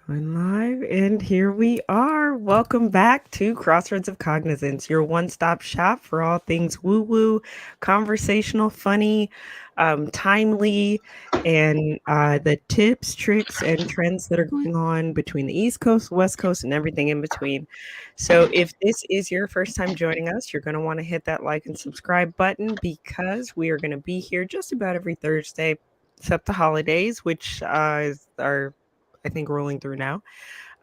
Going live, and here we are. Welcome back to Crossroads of Cognizance, your one stop shop for all things woo woo, conversational, funny, timely, and the tips, tricks, and trends that are going on between the East Coast, West Coast, and everything in between. So, if this is your first time joining us, you're going to want to hit that like and subscribe button because we are going to be here just about every Thursday, except the holidays, which are I think rolling through now.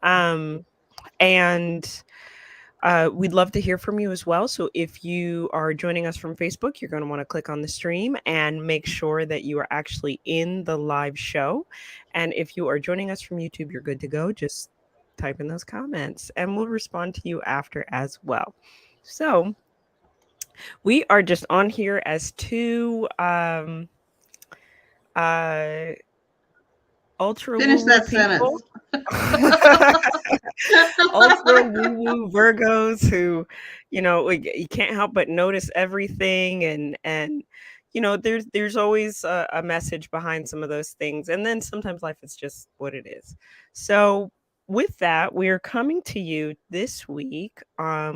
Um, and we'd love to hear from you as well. So if you are joining us from Facebook, you're going to want to click on the stream and make sure that you are actually in the live show. And if you are joining us from YouTube, you're good to go. Just type in those comments and we'll respond to you after as well. So we are just on here as two uh ultra woo Finish woo that people. sentence. Ultra woo woo Virgos who, you can't help but notice everything, and there's always a message behind some of those things, and then sometimes life is just what it is. So with that, we are coming to you this week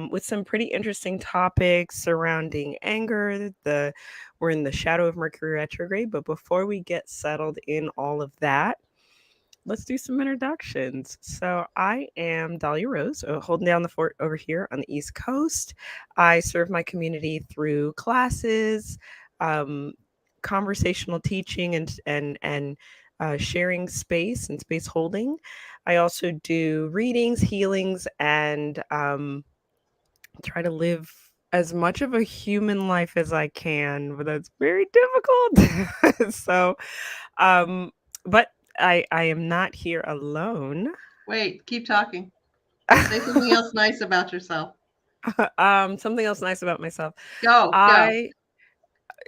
with some pretty interesting topics surrounding anger. We're in the shadow of Mercury retrograde, but before we get settled in all of that, let's do some introductions. So, I am Dahlia Rose, holding down the fort over here on the East Coast. I serve my community through classes, um, conversational teaching, and sharing space and space holding. I also do readings, healings, and try to live as much of a human life as I can, but that's very difficult. So, um, but I am not here alone. Wait, keep talking. Say something else nice about yourself. Something else nice about myself. Go, go.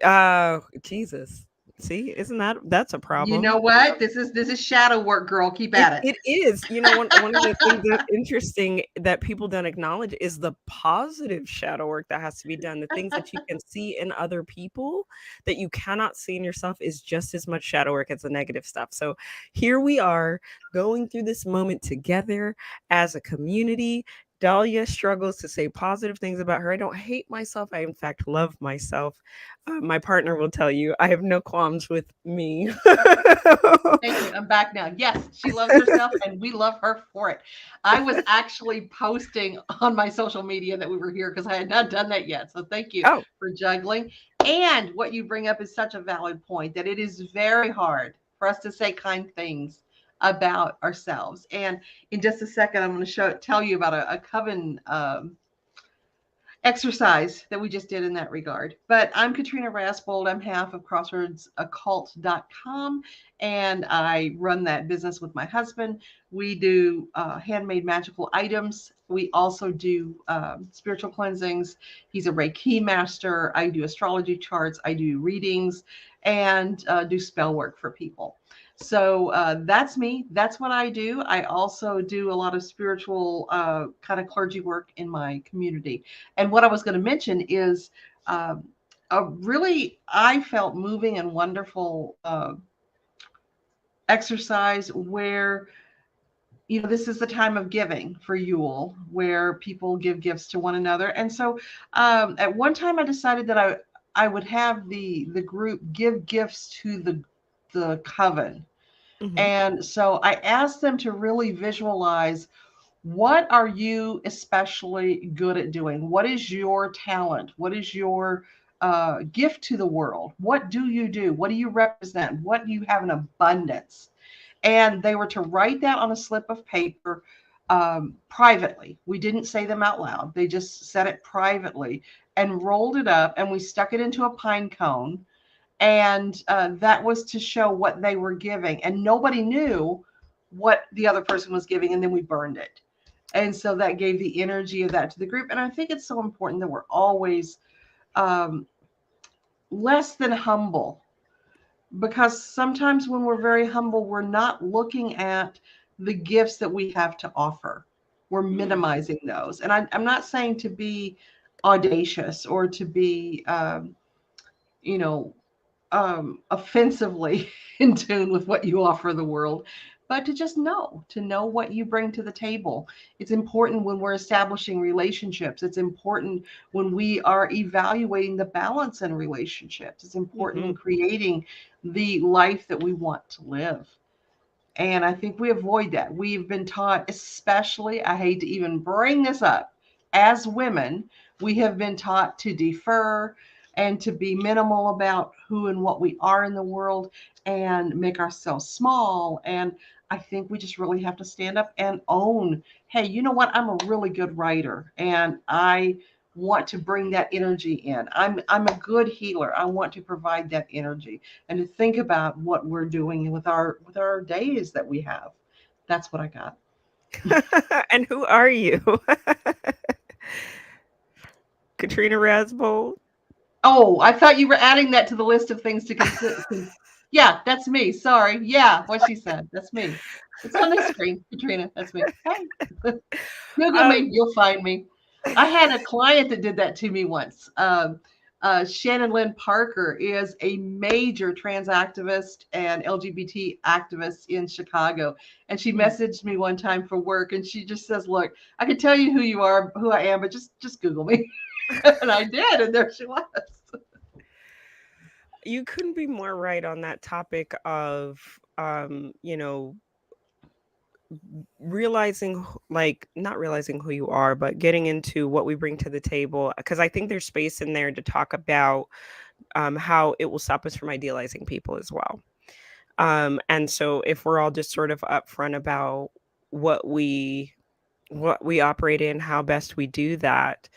I Jesus. See, isn't that's a You problem? know what? This is shadow work, girl. Keep It at it. it is. One of the things that's interesting that people don't acknowledge is the positive shadow work that has to be done. The things that you can see in other people that you cannot see in yourself is just as much shadow work as the negative stuff. So here we are going through this moment together as a community. Dahlia struggles to say positive things about her. I don't hate myself. I, in fact, love myself. My partner will tell you I have no qualms with me. Thank you. I'm back now. Yes, she loves herself and we love her for it. I was actually posting on my social media that we were here because I had not done that yet. So thank you Oh, for juggling. And what you bring up is such a valid point that it is very hard for us to say kind things about ourselves. And in just a second, I'm going to tell you about a coven exercise that we just did in that regard. But I'm Katrina Rasbold. I'm half of CrossroadsOccult.com, and I run that business with my husband. We do handmade magical items. We also do spiritual cleansings. He's a Reiki master. I do astrology charts. I do readings and do spell work for people. So that's me. That's what I do. I also do a lot of spiritual kind of clergy work in my community. And what I was going to mention is um, a really, I felt moving and wonderful exercise where, this is the time of giving for Yule, where people give gifts to one another. And so at one time I decided that I would have the group give gifts to the coven. mhm. And so I asked them to really visualize, what are you especially good at doing? What is your talent? What is your gift to the world? What do you do? What do you represent? What do you have in abundance? And they were to write that on a slip of paper privately. We didn't say them out loud. They just said it privately and rolled it up, and we stuck it into a pine cone. And that was to show what they were giving. And nobody knew what the other person was giving. And then we burned it. And so that gave the energy of that to the group. And I think it's so important that we're always um, less than humble, because sometimes when we're very humble, we're not looking at the gifts that we have to offer. We're minimizing those. And I'm not saying to be audacious or to be, you know, offensively in tune with what you offer the world. but to know what you bring to the table. It's important when we're establishing relationships. It's important when we are evaluating the balance in relationships. It's important when Mhm. creating the life that we want to live. And I think we avoid that. We've been taught, especially, I hate to even bring this up, as women, we have been taught to defer and to be minimal about who and what we are in the world and make ourselves small. And I think we just really have to stand up and own, hey, you know what? I'm a really good writer and I want to bring that energy in. I'm a good healer. I want to provide that energy and to think about what we're doing with our days that we have. That's what I got. And who are you? Katrina Rasbold? Oh, I thought you were adding that to the list of things to consider. Yeah, that's me. Sorry. Yeah, what she said. That's me. It's on the screen, Katrina. That's me. Hey, Google me. Um, You'll find me. I had a client that did that to me once. Shannon Lynn Parker is a major trans activist and LGBT activist in Chicago. And she mm. messaged me one time for work and she just says, look, I can tell you who you are, who I am, but just Google me. And I did, and there she was. You couldn't be more right on that topic of, you know, realizing like not realizing who you are, but getting into what we bring to the table. Because I think there's space in there to talk about how it will stop us from idealizing people as well. And so if we're all just sort of upfront about what we what we operate in, how best we do that,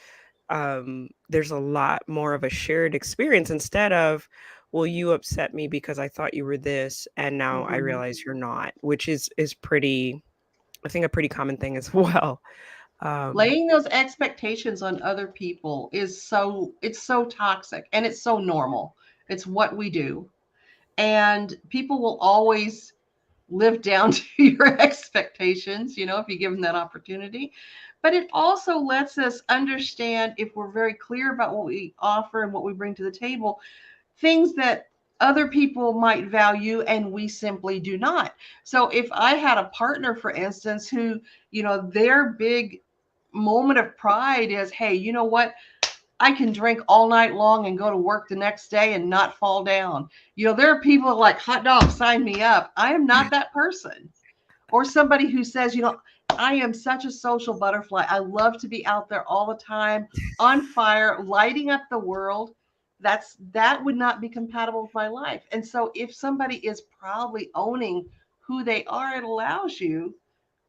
there's a lot more of a shared experience instead of, well, you upset me because I thought you were this, and now I Mhm. realize you're not, which is pretty, I think, a pretty common thing as well. Um, Laying those expectations on other people is it's so toxic and it's so normal. It's what we do. And people will always live down to your expectations, you know, if you give them that opportunity. But it also lets us understand if we're very clear about what we offer and what we bring to the table, things that other people might value and we simply do not. So if I had a partner, for instance, who, you know, their big moment of pride is, hey, you know what? I can drink all night long and go to work the next day and not fall down. You know, there are people like hot dog, sign me up. I am not that person. Or somebody who says, you know, I am such a social butterfly. I love to be out there all the time, on fire, lighting up the world. That would not be compatible with my life. And so if somebody is proudly owning who they are, it allows you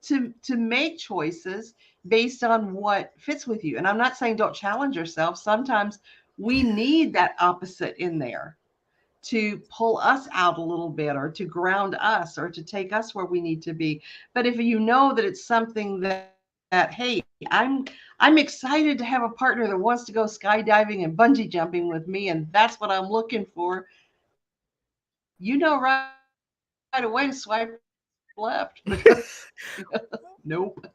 to make choices based on what fits with you. And I'm not saying don't challenge yourself. Sometimes we need that opposite in there to pull us out a little bit or to ground us or to take us where we need to be. But if you know that it's something that hey, I'm excited to have a partner that wants to go skydiving and bungee jumping with me and that's what I'm looking for, you know right away to swipe left because nope.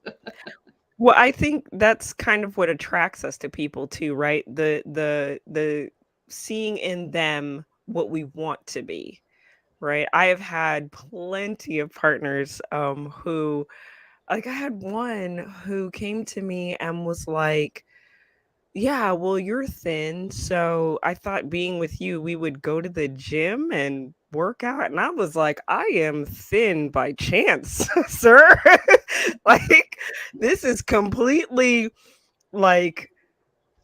well, I think that's kind of what attracts us to people too, right? The seeing in them what we want to be, right? I have had plenty of partners who, like, I had one who came to me and was like, yeah, well, you're thin, so I thought being with you, we would go to the gym and work out. And I was like, I am thin by chance, sir. Like, this is completely like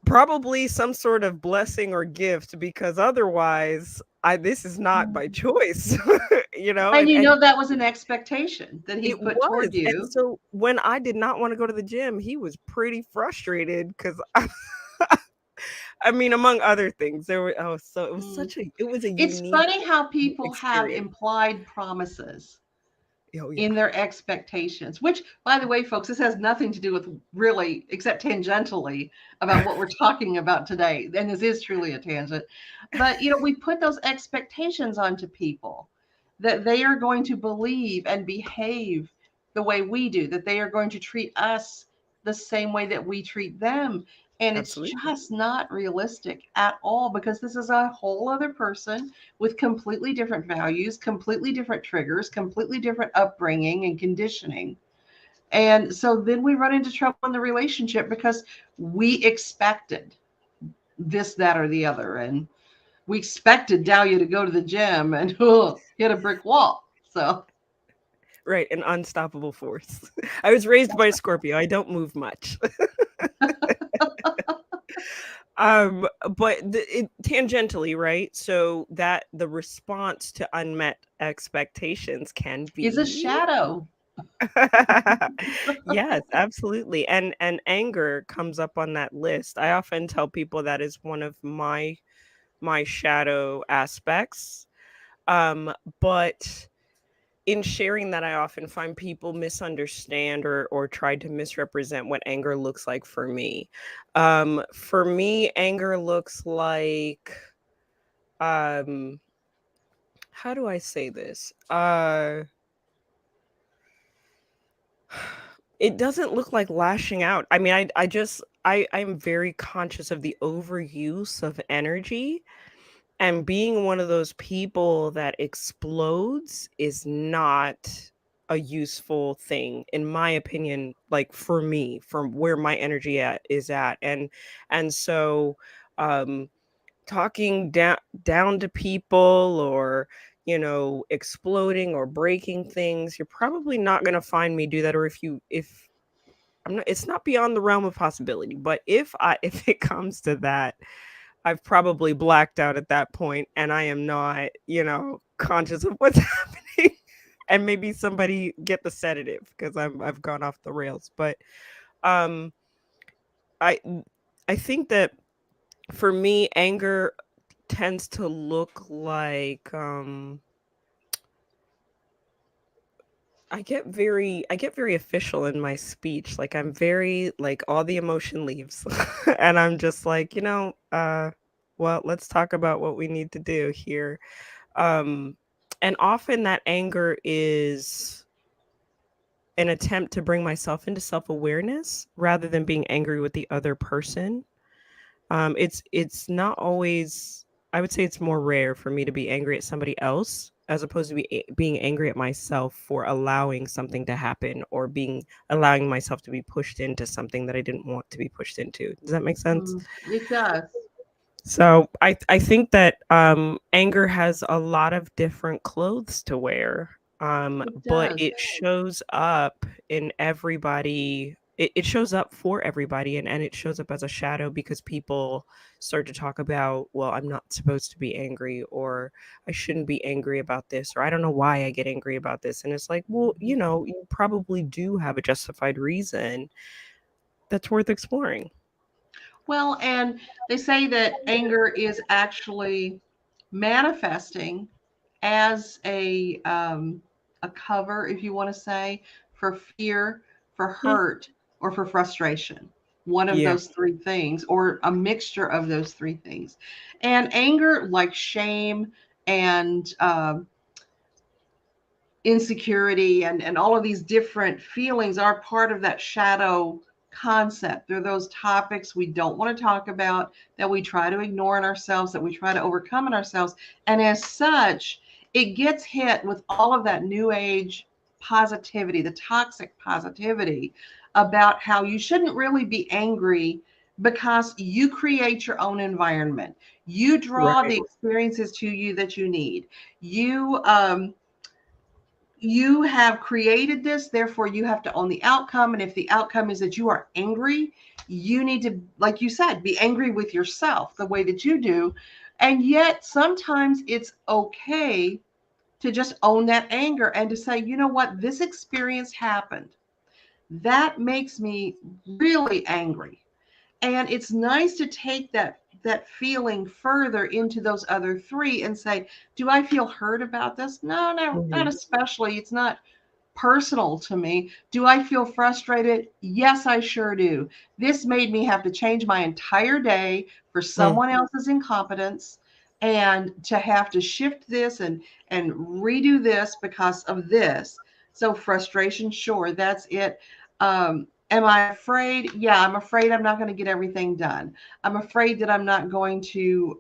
probably some sort of blessing or gift because otherwise, I this is not by choice, you know, And you and know that was an expectation that he it put toward was. And you. so when I did not want to go to the gym, he was pretty frustrated because I mean, among other things, there were oh, so it was Mm. such a it was a It's unique funny how people have experience. implied promises Oh, yeah. in their expectations, which, by the way, folks, this has nothing to do with really, except tangentially, about what we're talking about today. And this is truly a tangent. But, you know, we put those expectations onto people that they are going to believe and behave the way we do, that they are going to treat us the same way that we treat them. And it's Absolutely. just not realistic at all, because this is a whole other person with completely different values, completely different triggers, completely different upbringing and conditioning. And so then we run into trouble in the relationship because we expected this, that, or the other. And we expected Dahlia to go to the gym and hit a brick wall. So Right, an unstoppable force. I was raised by a Scorpio. I don't move much. But tangentially, right? So that the response to unmet expectations can is a be shadow. yes, absolutely. And anger comes up on that list. I often tell people that is one of my shadow aspects. Um, but in sharing that, I often find people misunderstand or try to misrepresent what anger looks like for me. For me, anger looks like um how do I say this? It doesn't look like lashing out. I mean, I just I'm very conscious of the overuse of energy, and being one of those people that explodes is not a useful thing, in my opinion, like, for me, from where my energy is at, and so, um, talking down to people or, exploding or breaking things, you're probably not gonna find me do that, or if I'm not it's not beyond the realm of possibility, but if it comes to that, I've probably blacked out at that point, and I am not, conscious of what's happening. And maybe somebody get the sedative because I've gone off the rails. But um, I I think that for me, anger tends to look like I get very official in my speech. Like I'm very like all the emotion leaves, and I'm just like, well, let's talk about what we need to do here. Um, and often that anger is an attempt to bring myself into self-awareness rather than being angry with the other person. It's not always I would say it's more rare for me to be angry at somebody else as opposed to being angry at myself for allowing something to happen or being allowing myself to be pushed into something that I didn't want to be pushed into. Does that make sense? It does. So I think that anger has a lot of different clothes to wear, It but does. it shows up in everybody. It shows up for everybody, and it shows up as a shadow because people start to talk about, well, I'm not supposed to be angry, or I shouldn't be angry about this, or I don't know why I get angry about this. And it's like, well, you probably do have a justified reason that's worth exploring. Well, and they say that anger is actually manifesting as a cover, if you want to say, for fear, for Hmm. hurt, or for frustration. One of Yeah. those three things, or a mixture of those three things. And anger, like shame and insecurity and all of these different feelings, are part of that shadow concept. They're those topics we don't want to talk about, that we try to ignore in ourselves, that we try to overcome in ourselves. And as such, it gets hit with all of that new age positivity, the toxic positivity about how you shouldn't really be angry because you create your own environment. You draw Right. the experiences to you that you need. You have created this, therefore you have to own the outcome. And if the outcome is that you are angry, you need to, like you said, be angry with yourself the way that you do. And yet sometimes it's okay to just own that anger and to say, you know what, this experience happened, that makes me really angry. And it's nice to take that feeling further into those other three and say, do I feel hurt about this? No, no, not Mhm. especially. It's not personal to me. Do I feel frustrated? Yes, I sure do. This made me have to change my entire day for Mm. someone else's incompetence, and to have to shift this and redo this because of this. So frustration, sure, that's it. Am I afraid? Yeah, I'm afraid I'm not going to get everything done. I'm afraid that I'm not going to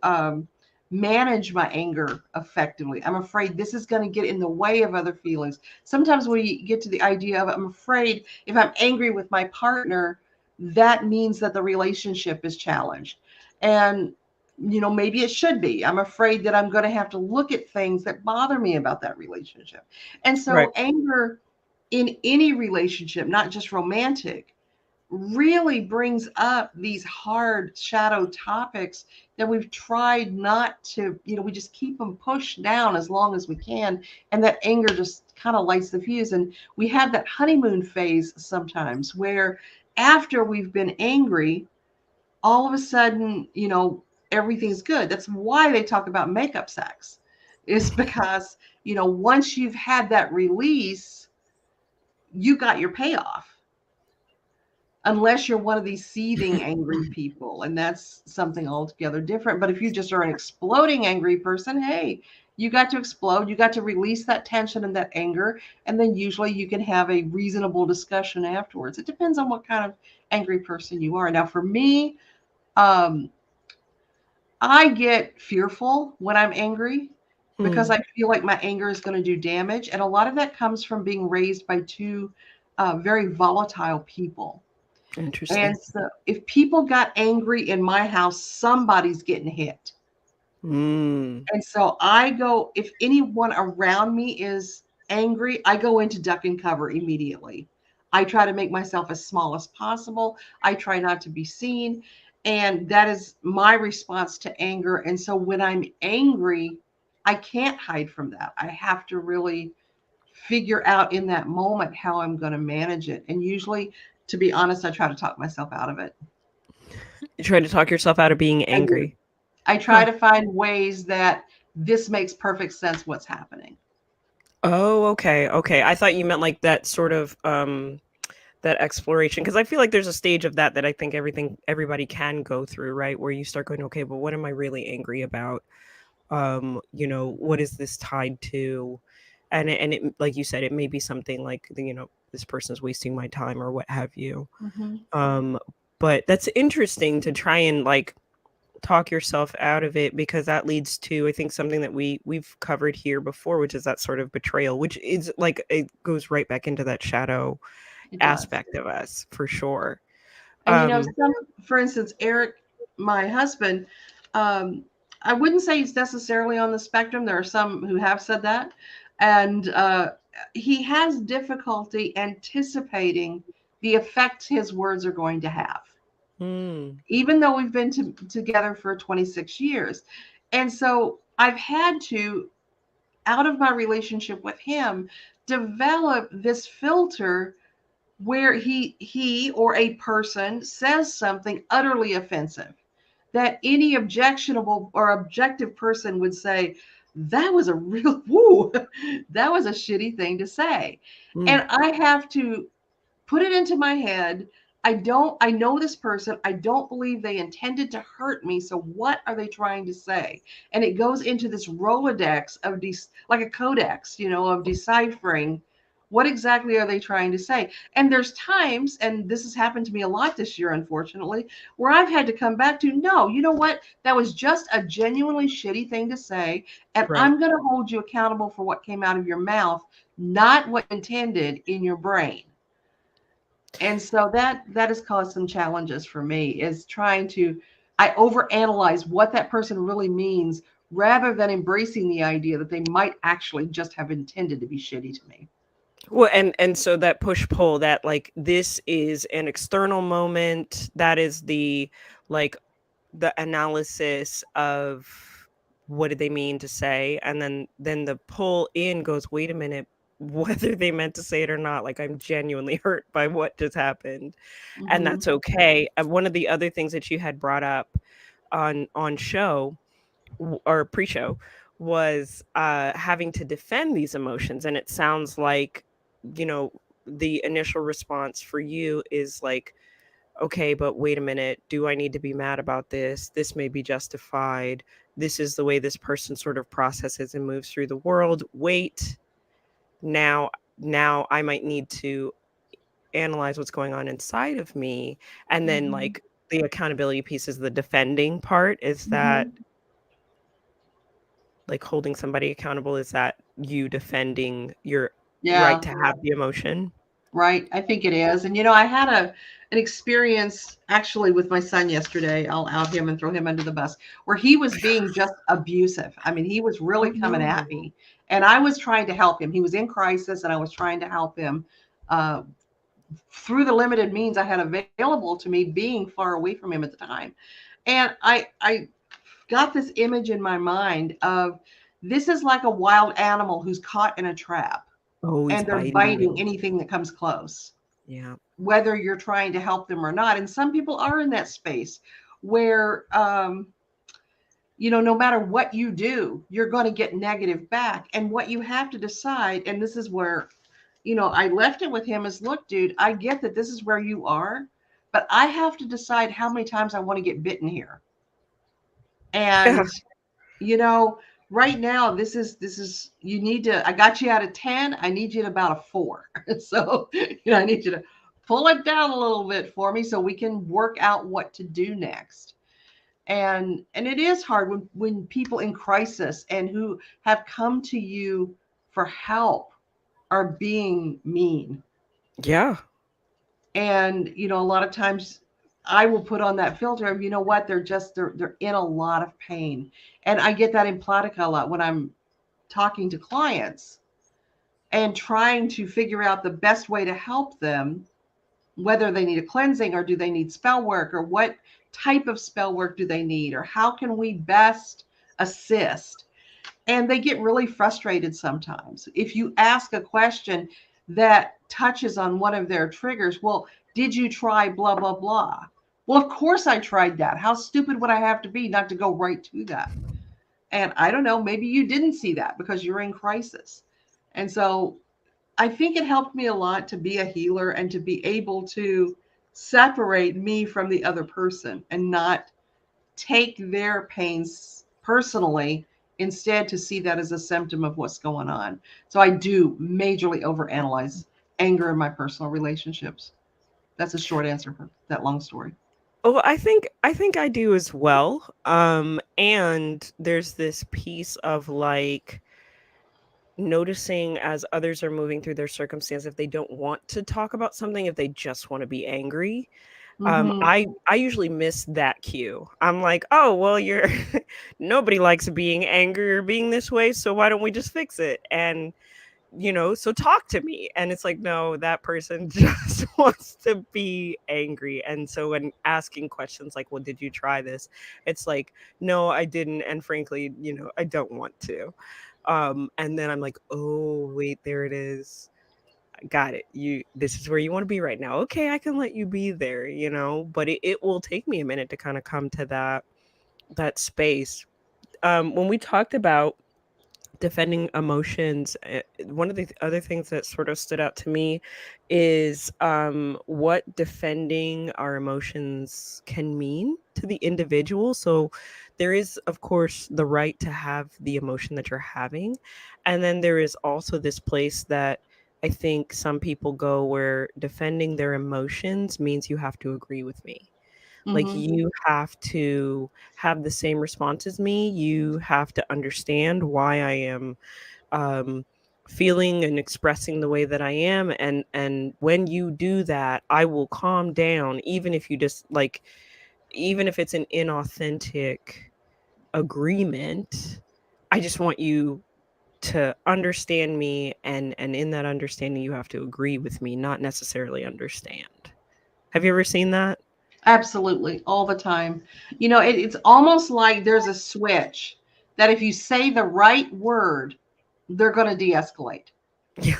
manage my anger effectively. I'm afraid this is going to get in the way of other feelings. Sometimes we get to the idea of, I'm afraid if I'm angry with my partner, that means that the relationship is challenged. And, maybe it should be. I'm afraid that I'm going to have to look at things that bother me about that relationship. And Right. so, anger in any relationship, not just romantic, really brings up these hard shadow topics that we've tried not to, we just keep them pushed down as long as we can. And that anger just kind of lights the fuse. And we have that honeymoon phase sometimes where after we've been angry, all of a sudden, everything's good. That's why they talk about makeup sex, is because, once you've had that release, you got your payoff, unless you're one of these seething angry people, and that's something altogether different. But if you just are an exploding angry person, hey, you got to explode, you got to release that tension and that anger, and then usually you can have a reasonable discussion afterwards. It depends on what kind of angry person you are. Now for me, um, I get fearful when I'm angry because Hmm. I feel like my anger is going to do damage, and a lot of that comes from being raised by two very volatile people. And Interesting. so if people got angry in my house, somebody's getting hit. Mm. And so if anyone around me is angry, I go into duck and cover immediately. I try to make myself as small as possible. I try not to be seen. And that is my response to anger. And so when I'm angry, I can't hide from that. I have to really figure out in that moment how I'm going to manage it. And usually, to be honest, I try to talk myself out of it. You try to talk yourself out of being I do. angry. I try Huh. to find ways that this makes perfect sense what's happening. Oh, okay. Okay. I thought you meant like that sort of that exploration, because I feel like there's a stage of that I think everybody can go through, right? Where you start going, okay, but what am I really angry about? What is this tied to? And it, like you said, it may be something like, this person's wasting my time or what have you. Hmm. Um, but that's interesting to try and like talk yourself out of it, because that leads to, I think, something that we've covered here before, which is that sort of betrayal, which is like, it goes right back into that shadow It does. aspect of us for sure. And Um, for instance, Eric, my husband, um, I wouldn't say he's necessarily on the spectrum. There are some who have said that. And he has difficulty anticipating the effect his words are going to have, mm, even though we've been together for 26 years. And so I've had to, out of my relationship with him, develop this filter where he or a person says something utterly offensive that any objectionable or objective person would say, that was a real woo, that was a shitty thing to say. mm, And I have to put it into my head. I know this person. I don't believe they intended to hurt me. So what are they trying to say? And it goes into this Rolodex of like a codex, of deciphering what exactly are they trying to say. And there's times, and this has happened to me a lot this year, unfortunately, where I've had to come back to, no, you know what? That was just a genuinely shitty thing to say. And right. I'm going to hold you accountable for what came out of your mouth, not what intended in your brain. And so that has caused some challenges for me, is trying to, I overanalyze what that person really means rather than embracing the idea that they might actually just have intended to be shitty to me. Well, and so that push pull, that like, this is an external moment, that is the, like, the analysis of what did they mean to say, and then the pull in goes, wait a minute, whether they meant to say it or not, like, I'm genuinely hurt by what just happened, and Hmm. that's okay. And one of the other things that you had brought up on show, or pre-show, was having to defend these emotions, and it sounds like, you know the initial response for you is like, okay, but wait a minute, do I need to be mad about this? This may be justified. This is the way this person sort of processes and moves through the world. Wait, now now I might need to analyze what's going on inside of me, and then, Mhm. like, the accountability piece is the defending part. Is that, Mhm. like, holding somebody accountable, is that you defending your right Yeah. to have the emotion? Right, I think it is, and, I had an experience actually with my son yesterday. I'll out him and throw him under the bus, where he was being just abusive. I mean, he was Oh, really coming at no. me, and I was trying to help him. He was in crisis, and I was trying to help him, uh, through the limited means I had available to me, being far away from him at the time. And I got this image in my mind of, this is like a wild animal who's caught in a trap, Oh, he's and they're biting biting you. anything that comes close, Yeah. whether you're trying to help them or not. And some people are in that space where, no matter what you do, you're going to get negative back. And what you have to decide, and this is where, I left it with him, is, look, dude, I get that this is where you are, but I have to decide how many times I want to get bitten here. Yeah. And, you know, right now, this is you need to, I got you at a 10, I need you at about a 4. So, I need you to pull it down a little bit for me so we can work out what to do next. And it is hard when people in crisis and who have come to you for help are being mean. Yeah. And, a lot of times I will put on that filter of, what, they're in a lot of pain. And I get that in Platica a lot when I'm talking to clients and trying to figure out the best way to help them, whether they need a cleansing or do they need spell work, or what type of spell work do they need, or how can we best assist. And they get really frustrated sometimes if you ask a question that touches on one of their triggers. Well, did you try blah blah blah? Well, of course I tried that. How stupid would I have to be not to go right to that? And I don't know, maybe you didn't see that because you're in crisis. And so I think it helped me a lot to be a healer and to be able to separate me from the other person and not take their pains personally, instead to see that as a symptom of what's going on. So I do majorly overanalyze anger in my personal relationships. That's a short answer for that long story. Well, I think I do as well. And there's this piece of, like, noticing as others are moving through their circumstance, if they don't want to talk about something, if they just want to be angry. Mm-hmm. I usually miss that cue. I'm like, oh well, you're nobody likes being angry or being this way, so why don't we just fix it? And so talk to me. And it's like, no, that person just wants to be angry. And so when asking questions like, well, did you try this? It's like, no, I didn't. And frankly, I don't want to. And then I'm like, oh, wait, there it is. I got it. This is where you want to be right now. Okay, I can let you be there, but it will take me a minute to kind of come to that space. When we talked about defending emotions, one of the other things that sort of stood out to me is what defending our emotions can mean to the individual. So there is, of course, the right to have the emotion that you're having, and then there is also this place that I think some people go, where defending their emotions means you have to agree with me. Like, Mm-hmm. you have to have the same response as me. You have to understand why I am um, feeling and expressing the way that I am. And when you do that, I will calm down, even if you just like, even if it's an inauthentic agreement. I just want you to understand me, and in that understanding, you have to agree with me, not necessarily understand. Have you ever seen that? Absolutely, all the time. It's almost like there's a switch that if you say the right word, they're going to de escalate. Yeah.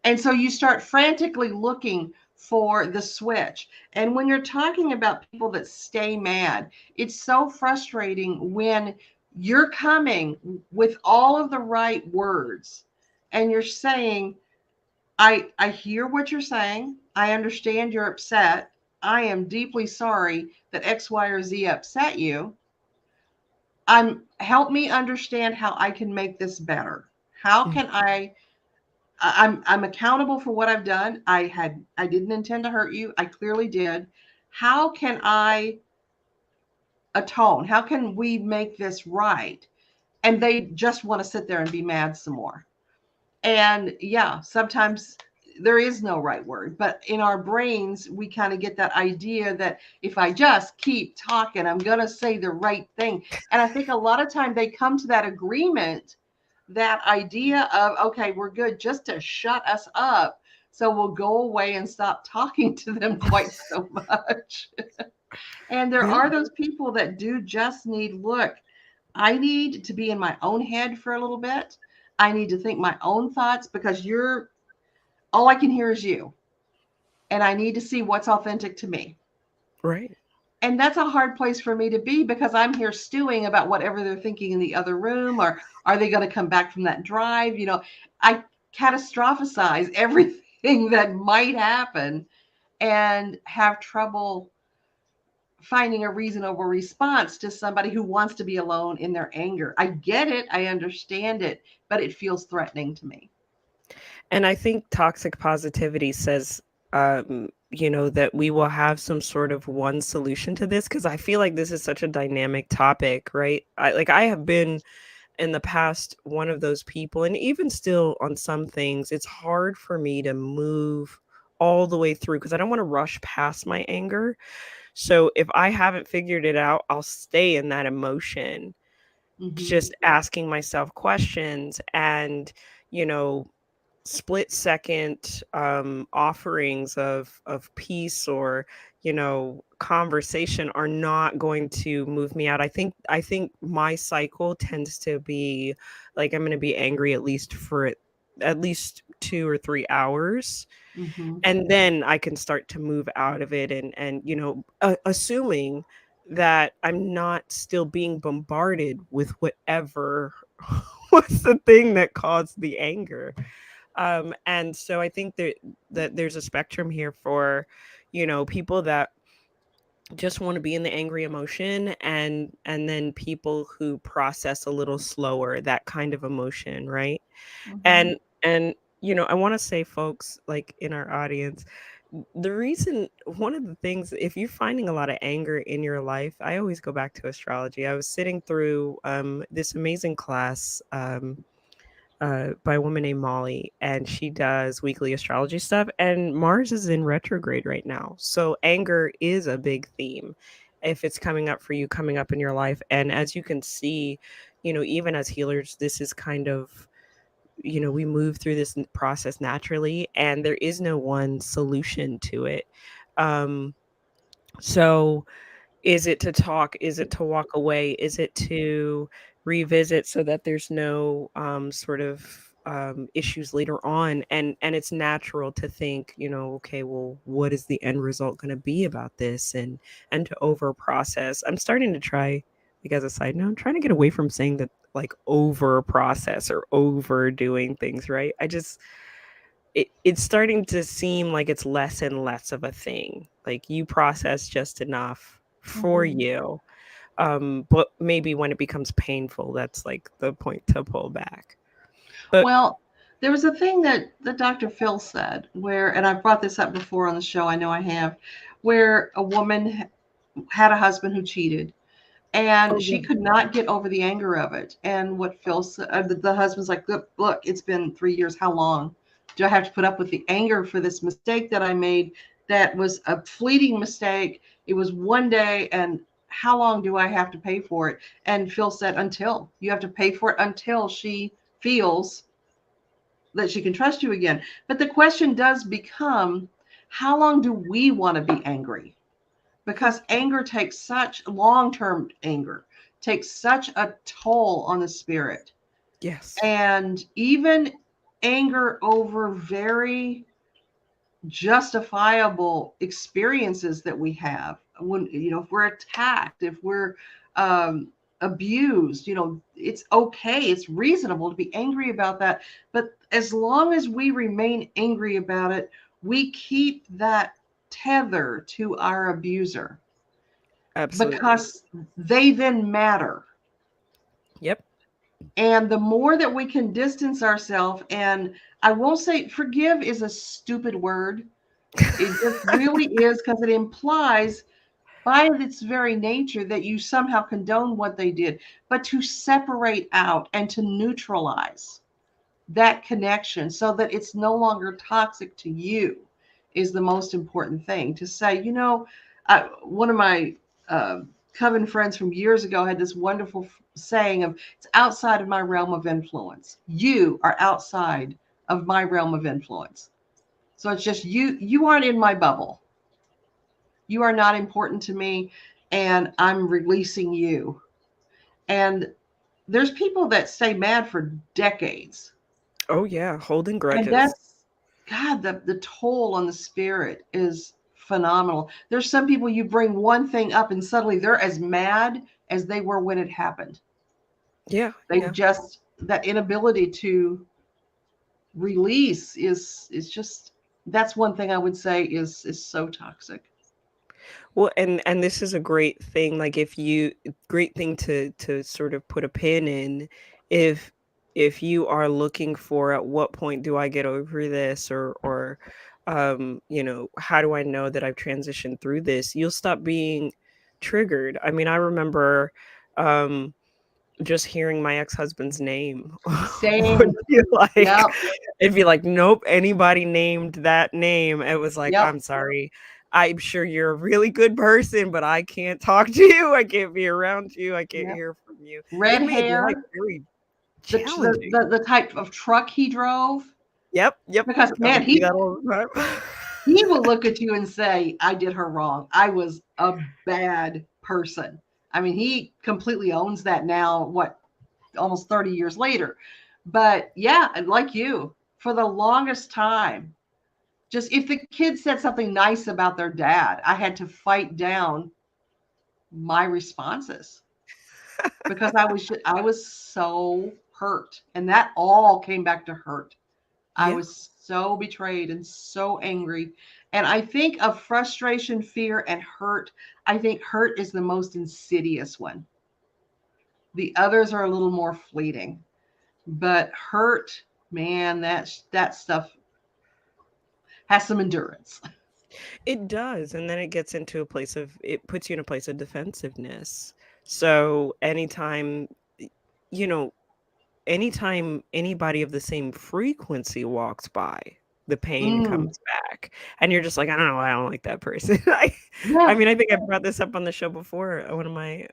And so you start frantically looking for the switch. And when you're talking about people that stay mad, it's so frustrating when you're coming with all of the right words and you're saying, I hear what you're saying. I understand you're upset. I am deeply sorry that X, Y, or Z upset you. Help me understand how I can make this better. How can I I'm accountable for what I've done. I didn't intend to hurt you. I clearly did. How can I atone? How can we make this right? And they just want to sit there and be mad some more. And yeah, sometimes there is no right word, but in our brains, we kind of get that idea that if I just keep talking, I'm going to say the right thing. And I think a lot of time they come to that agreement, that idea of, okay, we're good just to shut us up. So we'll go away and stop talking to them quite so much. And there Yeah, are those people that do just need, look, I need to be in my own head for a little bit. I need to think my own thoughts because you're all I can hear is you. And I need to see what's authentic to me. right. And that's a hard place for me to be because I'm here stewing about whatever they're thinking in the other room, or are they going to come back from that drive? I catastrophize everything that might happen and have trouble finding a reasonable response to somebody who wants to be alone in their anger. I get it, I understand it, but it feels threatening to me. And I think toxic positivity says, that we will have some sort of one solution to this because I feel like this is such a dynamic topic, right? I have been in the past one of those people, and even still on some things, it's hard for me to move all the way through because I don't want to rush past my anger. So if I haven't figured it out, I'll stay in that emotion, Hmm. just asking myself questions and, you know, split second offerings of peace or conversation are not going to move me out. I think my cycle tends to be like I'm going to be angry at least 2 or 3 hours, Hmm. and then I can start to move out of it, and assuming that I'm not still being bombarded with whatever was the thing that caused the anger. And so I think that there's a spectrum here for, people that just want to be in the angry emotion, and then people who process a little slower that kind of emotion, right? Hmm. And I want to say, folks, like in our audience, the reason one of the things, if you're finding a lot of anger in your life, I always go back to astrology. I was sitting through this amazing class by a woman named Molly, and she does weekly astrology stuff. And Mars is in retrograde right now. So anger is a big theme if it's coming up for you, coming up in your life. And as you can see, even as healers, this is kind of, we move through this process naturally, and there is no one solution to it. Um, so, is it to talk? Is it to walk away? Is it to revisit so that there's no sort of issues later on? And it's natural to think, okay, well, what is the end result going to be about this? And to over process. I'm starting to try, like as a side note, I'm trying to get away from saying that like over process or overdoing things, right? It's starting to seem like it's less and less of a thing. Like you process just enough for Hmm. you. But maybe when it becomes painful, that's like the point to pull back. But Well, there was a thing that Dr. Phil said where, and I've brought this up before on the show, I know I have, where a woman had a husband who cheated and oh she yeah, could not get over the anger of it. And what Phil said, the husband's like, look, it's been 3 years. How long do I have to put up with the anger for this mistake that I made? That was a fleeting mistake. It was one day. And how long do I have to pay for it? And Phil said, until you have to pay for it until she feels that she can trust you again. But the question does become, how long do we want to be angry? hmm, Because anger takes such long-term anger takes such a toll on the spirit. yes, And even anger over very justifiable experiences that we have, when if we're attacked, if we're um, abused, it's okay, it's reasonable to be angry about that. But as long as we remain angry about it, we keep that tether to our abuser absolutely. because they then matter. Yep. And the more that we can distance ourselves and I won't say forgive is a stupid word. It just really is, because it implies by its very nature that you somehow condone what they did. But to separate out and to neutralize that connection so that it's no longer toxic to you is the most important thing. To say, one of my uh, coven friends from years ago had this wonderful saying of, it's outside of my realm of influence. You are outside of my realm of influence. So it's just you aren't in my bubble. You are not important to me, and I'm releasing you. And there's people that stay mad for decades. Oh, yeah, holding And grudges. that's, God, the toll on the spirit is phenomenal. There's some people, you bring one thing up and suddenly they're as mad as they were when it happened. Yeah, They yeah. just, that inability to release is just, that's one thing I would say is so toxic. Well, and this is a great thing, like, if you great thing to sort of put a pin in, if you are looking for, at what point do I get over this, or how do I know that I've transitioned through this? You'll stop being triggered. I mean, I remember um just hearing my ex-husband's name would Same. be like, Yep. it'd be like, "Nope, anybody named that name," it was like, Yep. "I'm sorry. I'm sure you're a really good person, but I can't talk to you, I can't be around you, I can't Yep. hear from you." It Red made life hair, very the challenging. the type of truck he drove, Yep, yep, because I man, would see that all the time. he will look at you and say, I did her wrong. I was a bad person. I mean, he completely owns that now, what, almost 30 years later. But yeah, and like you, for the longest time, just if the kids said something nice about their dad, I had to fight down my responses because I was so hurt. And that all came back to hurt. I Yeah. was so betrayed and so angry. And I think of frustration, fear, and hurt. I think hurt is the most insidious one. The others are a little more fleeting. But hurt, man, that stuff has some endurance. It does, and then it gets into a place of, it puts you in a place of defensiveness. So, anytime, y you know anytime anybody of the same frequency walks by, the pain Mm, comes back, and you're just like, "I don't know, I don't like that person." I yeah. mean, I think I brought this up on the show before. One of my,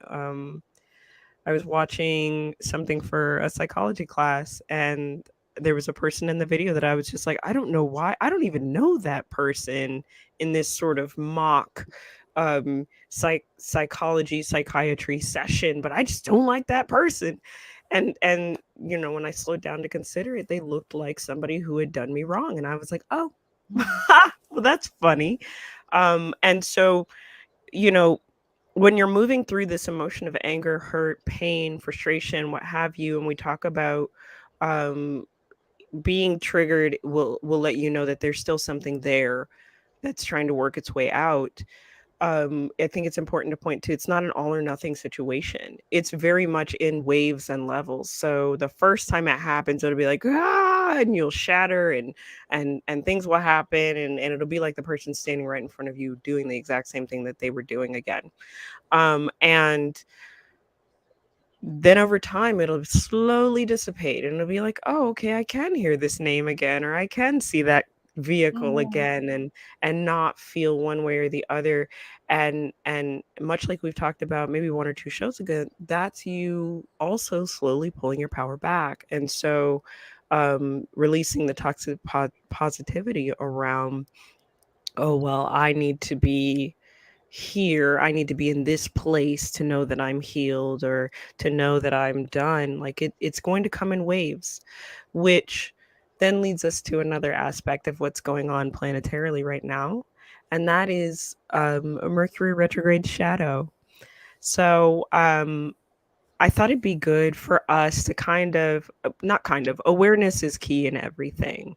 I was watching something for a psychology class, and there was a person in the video that I was just like, "I don't know why, I don't even know that person," in this sort of mock, psychology, psychiatry session, but I just don't like that person. And when I slowed down to consider it, they looked like somebody who had done me wrong, and I was like, "Oh, well, that's funny." And so, you know, when you're moving through this emotion of anger, hurt, pain, frustration, what have you, and we talk about, um, being triggered will let you know that there's still something there that's trying to work its way out. I think it's important to point to, it's not an all or nothing situation. It's very much in waves and levels. So the first time it happens, it'll be like, ah, and you'll shatter, and things will happen, and it'll be like the person standing right in front of you doing the exact same thing that they were doing again. And then over time, it'll slowly dissipate, and it'll be like, "Oh, okay, I can hear this name again, or I can see that vehicle Mm, again," and not feel one way or the other. And much like we've talked about maybe 1 or 2 shows ago, that's you also slowly pulling your power back. And so, releasing the toxic positivity around, "Oh, well, I need to be here, I need to be in this place to know that I'm healed, or to know that I'm done." Like, it's going to come in waves, which then leads us to another aspect of what's going on planetarily right now, and that is, a Mercury retrograde shadow. So, I thought it'd be good for us to kind of, not kind of, awareness is key in everything.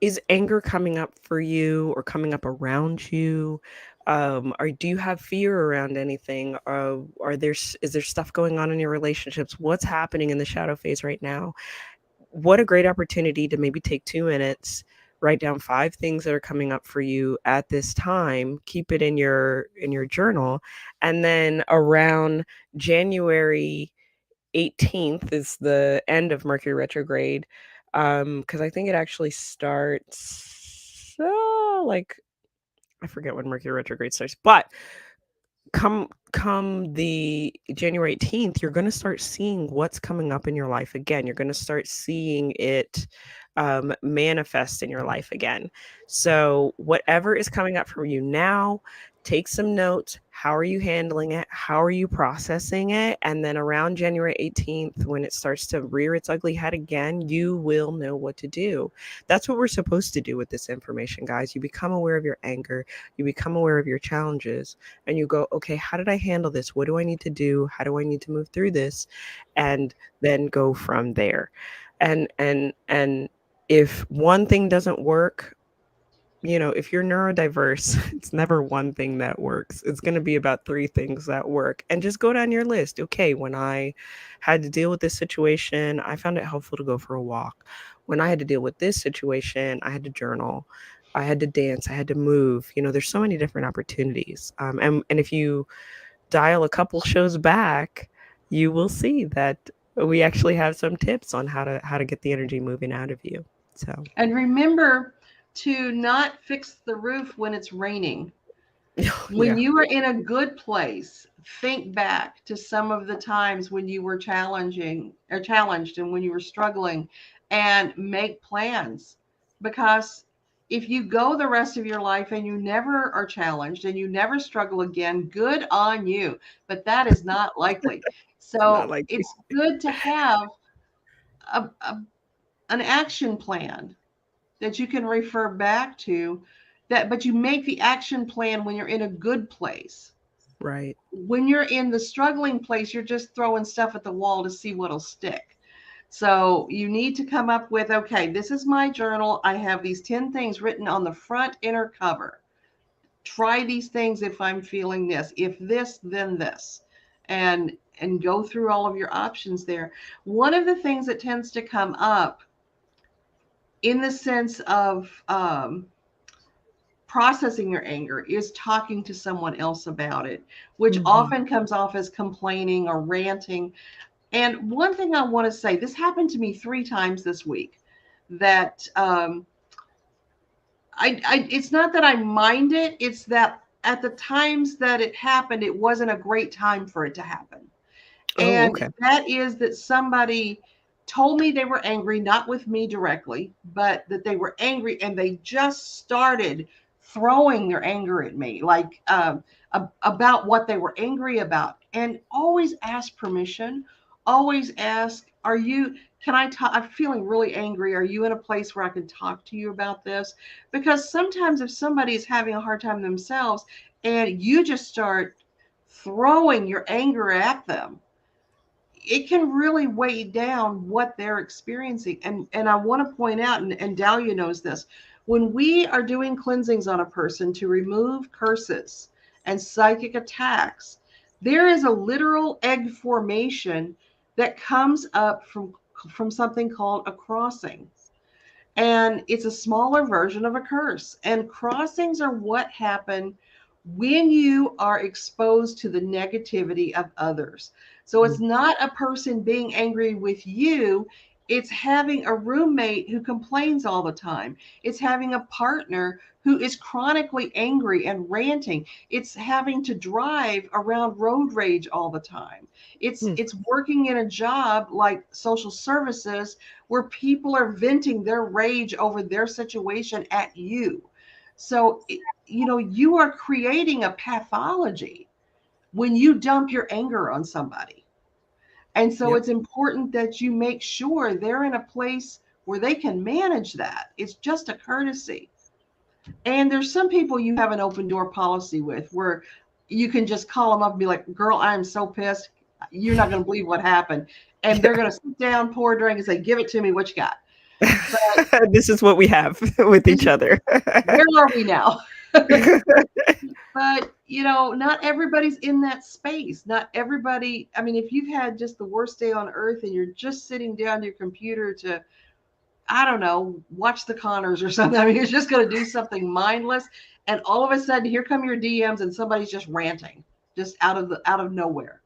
Is anger coming up for you or coming up around you? Or do you have fear around anything? Is there stuff going on in your relationships? What's happening in the shadow phase right now? what a great opportunity to maybe take 2 minutes, write down 5 things that are coming up for you at this time, keep it in your journal, and then around January 18th is the end of Mercury retrograde. Because I think it actually starts, like, I forget when Mercury retrograde starts, but come the January 18th, you're gonna start seeing what's coming up in your life again. You're gonna start seeing it manifest in your life again. So whatever is coming up for you now, take some notes. How are you handling it? How are you processing it? And then around January 18th, when it starts to rear its ugly head again, you will know what to do. That's what we're supposed to do with this information, guys. You become aware of your anger, you become aware of your challenges, and you go, okay, how did I handle this? What do I need to do? How do I need to move through this? And then go from there. And if one thing doesn't work, if you're neurodiverse, it's never one thing that works. It's going to be about 3 things that work. And just go down your list. Okay, when I had to deal with this situation, I found it helpful to go for a walk. When I had to deal with this situation, I had to journal. I had to dance. I had to move. There's so many different opportunities. And if you dial a couple shows back, you will see that we actually have some tips on how to get the energy moving out of you. So, And remember to not fix the roof when it's raining. When yeah. you are in a good place, think back to some of the times when you were challenged and when you were struggling, and make plans. Because if you go the rest of your life and you never are challenged and you never struggle again, good on you. But that is not likely. It's not So like it's good to have a an action plan that you can refer back to, but you make the action plan when you're in a good place. right. When you're in the struggling place, you're just throwing stuff at the wall to see what'll stick. So you need to come up with, okay, this is my journal. I have these 10 things written on the front inner cover. Try these things if I'm feeling this. If this, then this. And go through all of your options there. One of the things that tends to come up in the sense of processing your anger is talking to someone else about it, which Mhm. often comes off as complaining or ranting. And one thing I want to say, this happened to me 3 times this week, that it's not that I mind it, it's that at the times that it happened, it wasn't a great time for it to happen. Oh, And okay. that is that somebody told me they were angry, not with me directly, but that they were angry and they just started throwing their anger at me, like about what they were angry about. And always ask permission. Always ask, can I talk? I'm feeling really angry. Are you in a place where I can talk to you about this? Because sometimes if somebody is having a hard time themselves and you just start throwing your anger at them, it can really weigh down what they're experiencing. And I want to point out, and Dahlia knows this, when we are doing cleansings on a person to remove curses and psychic attacks, there is a literal egg formation that comes up from something called a crossing. And it's a smaller version of a curse. And crossings are what happen when you are exposed to the negativity of others. So it's Mm. not a person being angry with you. It's having a roommate who complains all the time. It's having a partner who is chronically angry and ranting. It's having to drive around road rage all the time. It's Mm. it's working in a job like social services where people are venting their rage over their situation at you. So, you are creating a pathology when you dump your anger on somebody. And so Yep. it's important that you make sure they're in a place where they can manage that. It's just a courtesy. And there's some people you have an open door policy with where you can just call them up and be like, girl, I am so pissed. You're not going to believe what happened. And they're going to sit down, pour a drink, and say, give it to me. What you got? But This is what we have with this each is other. where are we now? But not everybody's in that space. Not everybody. I mean, if you've had just the worst day on earth and you're just sitting down to your computer to, I don't know, watch the Connors or something. I mean, you're just going to do something mindless, and all of a sudden, here come your DMs, and somebody's just ranting, just out of nowhere.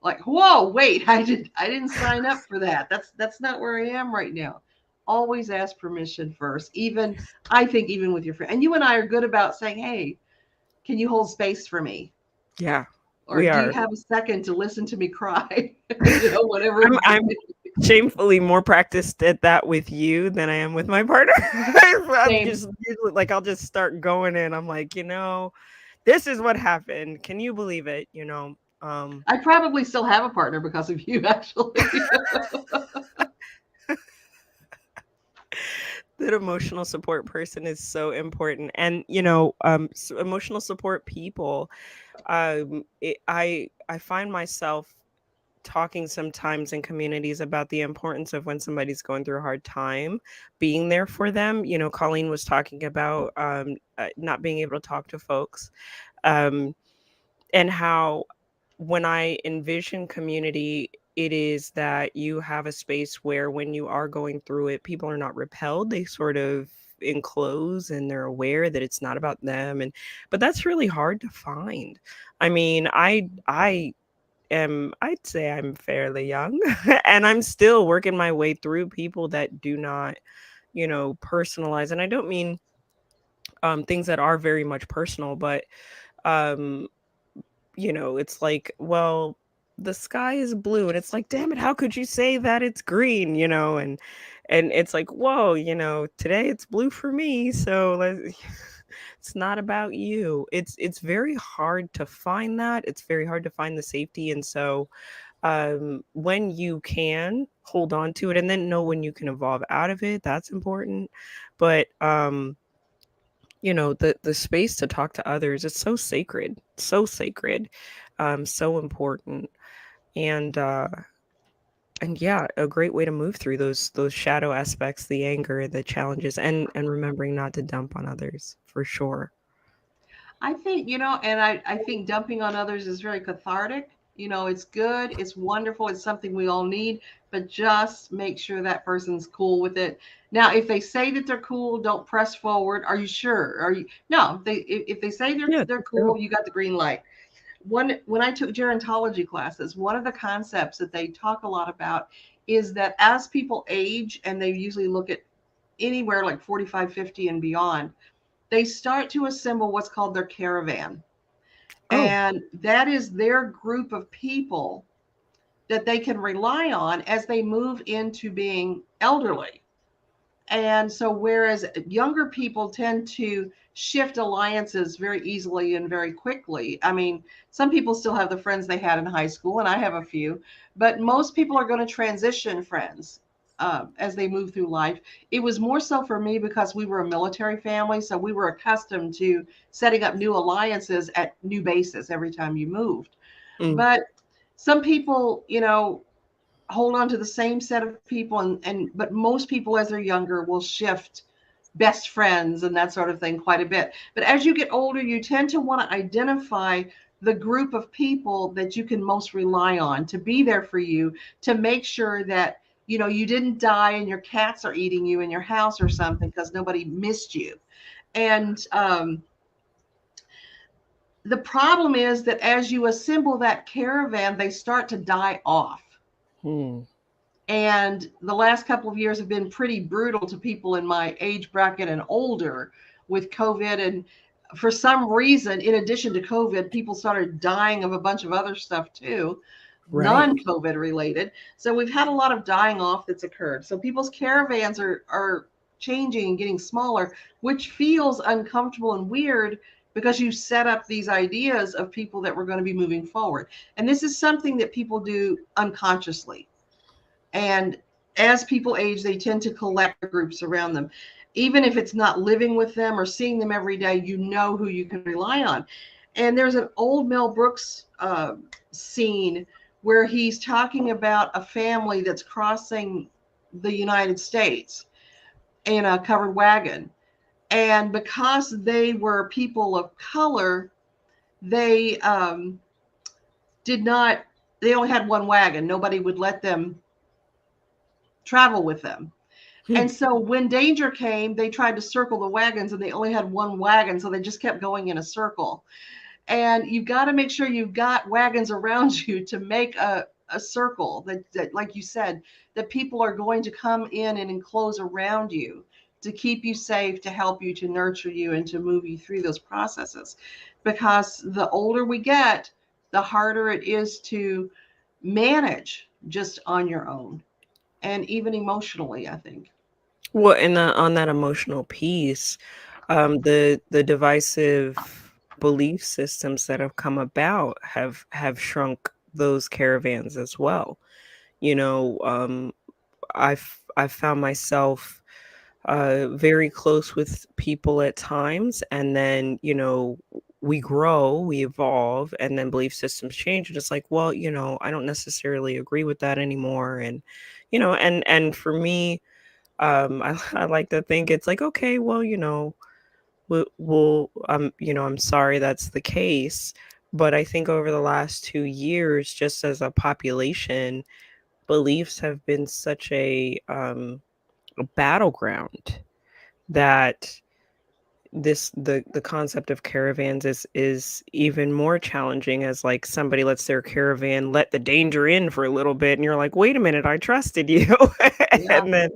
Like, whoa, wait, I didn't sign up for that. That's not where I am right now. Always ask permission first. Even I think even with your friend, and you and I are good about saying, hey, can you hold space for me? Yeah, Or we do you are. have a second to listen to me cry? Whatever I'm it I'm be. shamefully more practiced at that with you than I am with my partner. I'm Same. just usually like, I'll just start going in. I'm like, this is what happened. Can you believe it? I probably still have a partner because of you, actually. That emotional support person is so important. And, emotional support people, I find myself talking sometimes in communities about the importance of when somebody's going through a hard time, being there for them. Colleen was talking about not being able to talk to folks, um, and how when I envision community, it is that you have a space where when you are going through it, people are not repelled. They sort of enclose and they're aware that it's not about them. But that's really hard to find. I mean, I'd say I'm fairly young and I'm still working my way through people that do not, personalize. And I don't mean things that are very much personal, but um it's like, well, the sky is blue, and it's like, damn it, how could you say that it's green, and it's like, whoa, today it's blue for me, so it's not about you. It's very hard to find that. It's very hard to find the safety. And so when you can hold on to it and then know when you can evolve out of it, that's important. But the space to talk to others is so sacred, so important. And uh and yeah, a great way to move through those shadow aspects, the anger, the challenges, and remembering not to dump on others, for sure. I think, and I think dumping on others is very cathartic. It's good, it's wonderful, it's something we all need, but just make sure that person's cool with it. Now, if they say that they're cool, don't press forward. Are you sure? Are you no, if they say Yeah, they're just cool, go. you got the green light. When I took gerontology classes, one of the concepts that they talk a lot about is that as people age, and they usually look at anywhere like 45, 50 and beyond, they start to assemble what's called their caravan. Oh. And that is their group of people that they can rely on as they move into being elderly. And so, whereas younger people tend to shift alliances very easily and very quickly, I mean, some people still have the friends they had in high school, and I have a few, but most people are going to transition friends as they move through life. It was more so for me because we were a military family, so we were accustomed to setting up new alliances at new bases every time you moved. Mm. But some people, hold on to the same set of people, and but most people as they're younger will shift best friends and that sort of thing quite a bit. But as you get older, you tend to want to identify the group of people that you can most rely on to be there for you, to make sure that you didn't die and your cats are eating you in your house or something because nobody missed you. And the problem is that as you assemble that caravan, they start to die off. Hmm. And the last couple of years have been pretty brutal to people in my age bracket and older with COVID. And for some reason, in addition to COVID, people started dying of a bunch of other stuff too, Right. non-COVID related. So we've had a lot of dying off that's occurred. So people's caravans are changing and getting smaller, which feels uncomfortable and weird because you set up these ideas of people that were going to be moving forward. And this is something that people do unconsciously. And as people age, they tend to collect groups around them. Even if it's not living with them or seeing them every day, you know who you can rely on. And there's an old Mel Brooks scene where he's talking about a family that's crossing the United States in a covered wagon. And because they were people of color, they did not, they only had one wagon. Nobody would let them travel with them. And so when danger came, they tried to circle the wagons and they only had one wagon. So they just kept going in a circle. And you've got to make sure you've got wagons around you to make a circle that, like you said, that people are going to come in and enclose around you to keep you safe, to help you, to nurture you, and to move you through those processes. Because the older we get, the harder it is to manage just on your own and even emotionally, I think. Well, and on that emotional piece, the divisive belief systems that have come about have shrunk those caravans as well. You know, I've found myself very close with people at times, and then we grow, we evolve, and then belief systems change, and it's like, well, I don't necessarily agree with that anymore, and and for me, I like to think it's like, okay, well, I'm sorry that's the case, but I think over the last 2 years, just as a population, beliefs have been such a battleground that the concept of caravans is even more challenging, as like somebody lets their caravan let the danger in for a little bit, and you're like, wait a minute, I trusted you. Yeah. And then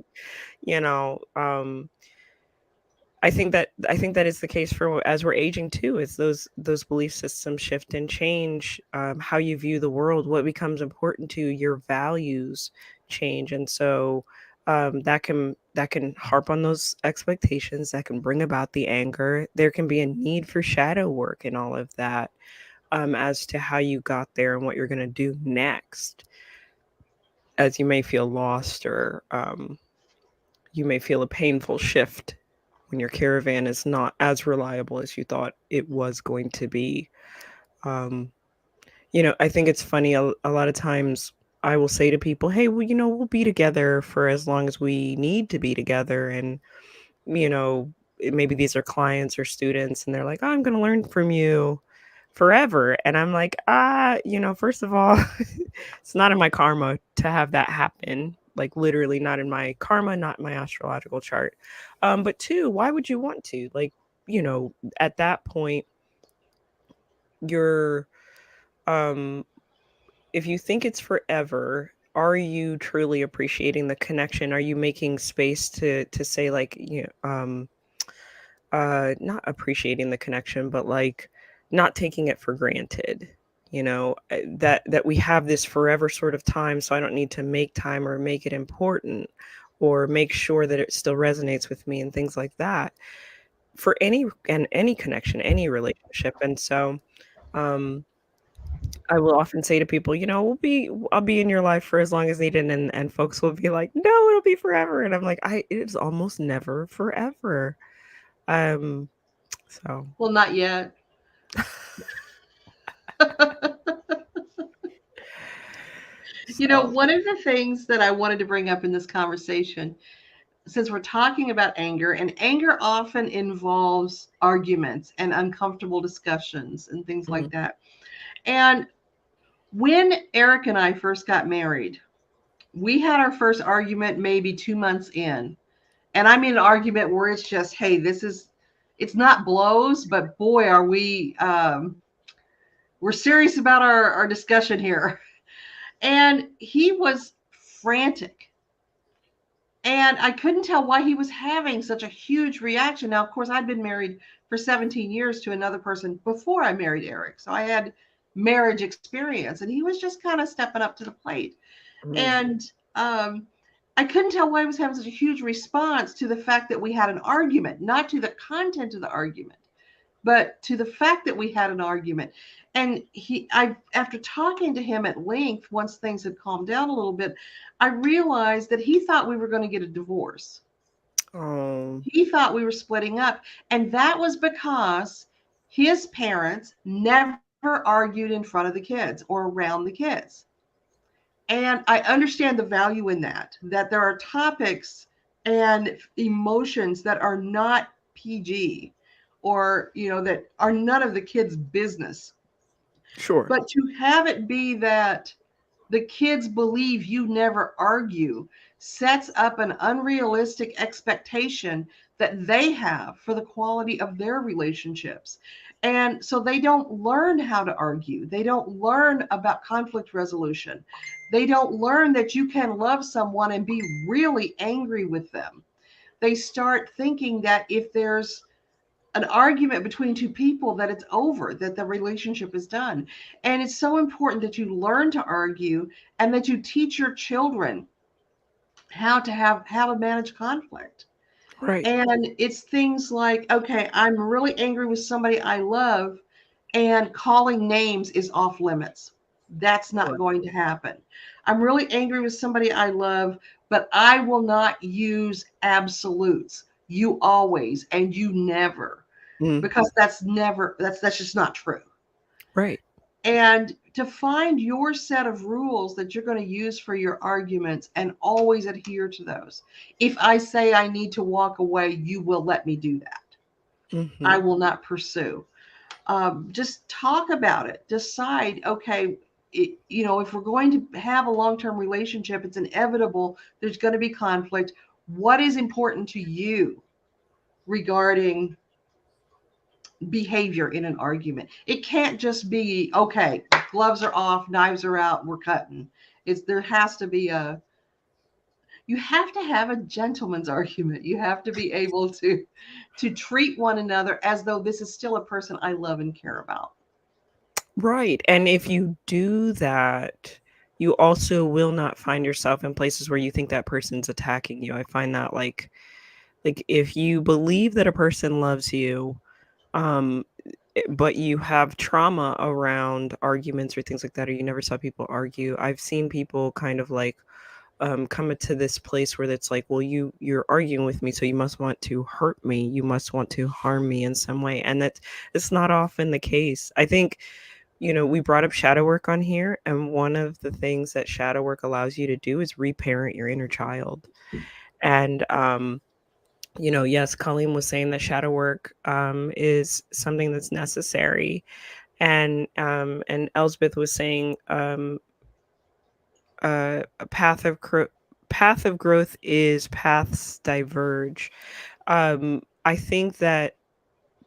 you know I think that is the case for as we're aging too, is those belief systems shift and change, how you view the world, what becomes important to you, your values change, and so that can harp on those expectations, that can bring about the anger. There can be a need for shadow work and all of that, as to how you got there and what you're going to do next, as you may feel lost, or you may feel a painful shift when your caravan is not as reliable as you thought it was going to be. Um, I think it's funny. A lot of times I will say to people, hey, well, we'll be together for as long as we need to be together. And, maybe these are clients or students, and they're like, oh, I'm going to learn from you forever. And I'm like, first of all, it's not in my karma to have that happen. Like literally not in my karma, not in my astrological chart. But two, why would you want to? Like, at that point, you're um if you think it's forever, are you truly appreciating the connection? Are you making space to say, like, not appreciating the connection, but like not taking it for granted, that we have this forever sort of time, so I don't need to make time or make it important or make sure that it still resonates with me and things like that, for any connection, any relationship. And so um I will often say to people, I'll be in your life for as long as needed, and folks will be like, no, it'll be forever, and I'm like, it is almost never forever. um so Well, not yet. so One of the things that I wanted to bring up in this conversation, since we're talking about anger, and anger often involves arguments and uncomfortable discussions and things like Mhm. that. And when Eric and I first got married, we had our first argument maybe 2 months in. And I mean an argument where it's just, hey, it's not blows, but boy, we're serious about our discussion here. And he was frantic. And I couldn't tell why he was having such a huge reaction. Now, of course, I'd been married for 17 years to another person before I married Eric. So I had marriage experience, and he was just kind of stepping up to the plate. Mhm. And um, I couldn't tell why he was having such a huge response to the fact that we had an argument, not to the content of the argument, but to the fact that we had an argument. And after talking to him at length, once things had calmed down a little bit, I realized that he thought we were going to get a divorce. Oh. He thought we were splitting up. And that was because his parents never argued in front of the kids or around the kids. And I understand the value in that there are topics and emotions that are not PG, or, that are none of the kids' business. Sure. But to have it be that the kids believe you never argue sets up an unrealistic expectation that they have for the quality of their relationships. And so they don't learn how to argue. They don't learn about conflict resolution. They don't learn that you can love someone and be really angry with them. They start thinking that if there's an argument between two people, that it's over, that the relationship is done. And it's so important that you learn to argue and that you teach your children how to manage conflict. Right. And it's things like, okay, I'm really angry with somebody I love, and calling names is off limits. That's not Right. going to happen. I'm really angry with somebody I love, but I will not use absolutes. You always and you never, Mm, because that's just not true. right. And to find your set of rules that you're going to use for your arguments and always adhere to those. If I say I need to walk away, you will let me do that. I Mhm. will not pursue. Just talk about it. Decide, okay, if we're going to have a long-term relationship, it's inevitable. There's going to be conflict. What is important to you regarding behavior in an argument? It can't just be, okay, gloves are off, knives are out, we're cutting. There has to be you have to have a gentleman's argument. You have to be able to treat one another as though this is still a person I love and care about. Right, and if you do that, you also will not find yourself in places where you think that person's attacking you. I find that, like, if you believe that a person loves you, um, but you have trauma around arguments or things like that, or you never saw people argue, I've seen people kind of, like, come into this place where it's like, well, you're arguing with me, so you must want to hurt me, you must want to harm me in some way, and it's not often the case. I think, we brought up shadow work on here, and one of the things that shadow work allows you to do is reparent your inner child. And yes, Colleen was saying that shadow work is something that's necessary, and Elsbeth was saying a path of growth is paths diverge. I think that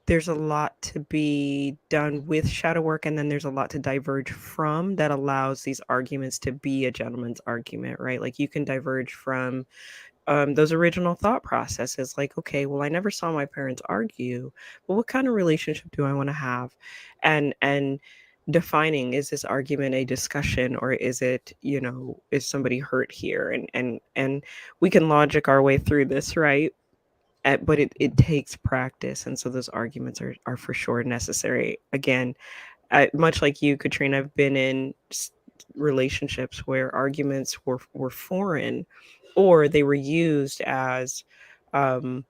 there's a lot to be done with shadow work, and then there's a lot to diverge from that allows these arguments to be a gentleman's argument, right? Like, you can diverge from those original thought processes, like, okay, well, I never saw my parents argue, but what kind of relationship do I want to have? And defining, is this argument a discussion, or is it, is somebody hurt here? And we can logic our way through this, right? But it takes practice, and so those arguments are for sure necessary. Again, much like you, Katrina, I've been in relationships where arguments were foreign, or they were used as um,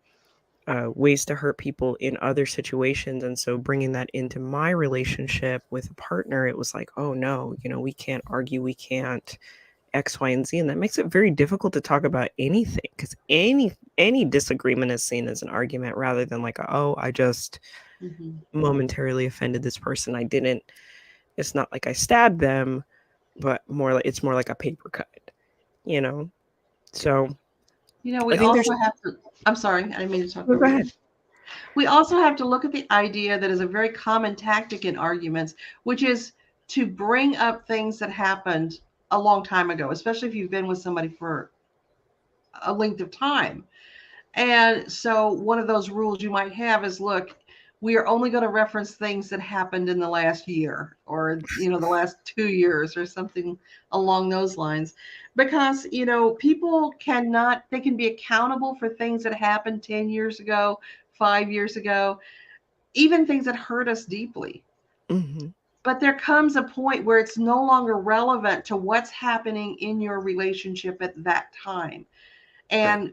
ways to hurt people in other situations. And so bringing that into my relationship with a partner, it was like, oh no, we can't argue, we can't X, Y, and Z, and that makes it very difficult to talk about anything, because any disagreement is seen as an argument rather than like, oh, I just Mm-hmm. momentarily offended this person. I didn't. It's not like I stabbed them, but it's more like a paper cut, you know. So We I think also there's. have to, I'm sorry, I didn't mean to talk Oh, go over you. ahead. We also have to look at the idea that is a very common tactic in arguments, which is to bring up things that happened a long time ago, especially if you've been with somebody for a length of time. And so one of those rules you might have is, look, we are only going to reference things that happened in the last year, or the last 2 years, or something along those lines, because people they can be accountable for things that happened 10 years ago, 5 years ago, even things that hurt us deeply. Hmm. But there comes a point where it's no longer relevant to what's happening in your relationship at that time. Right. And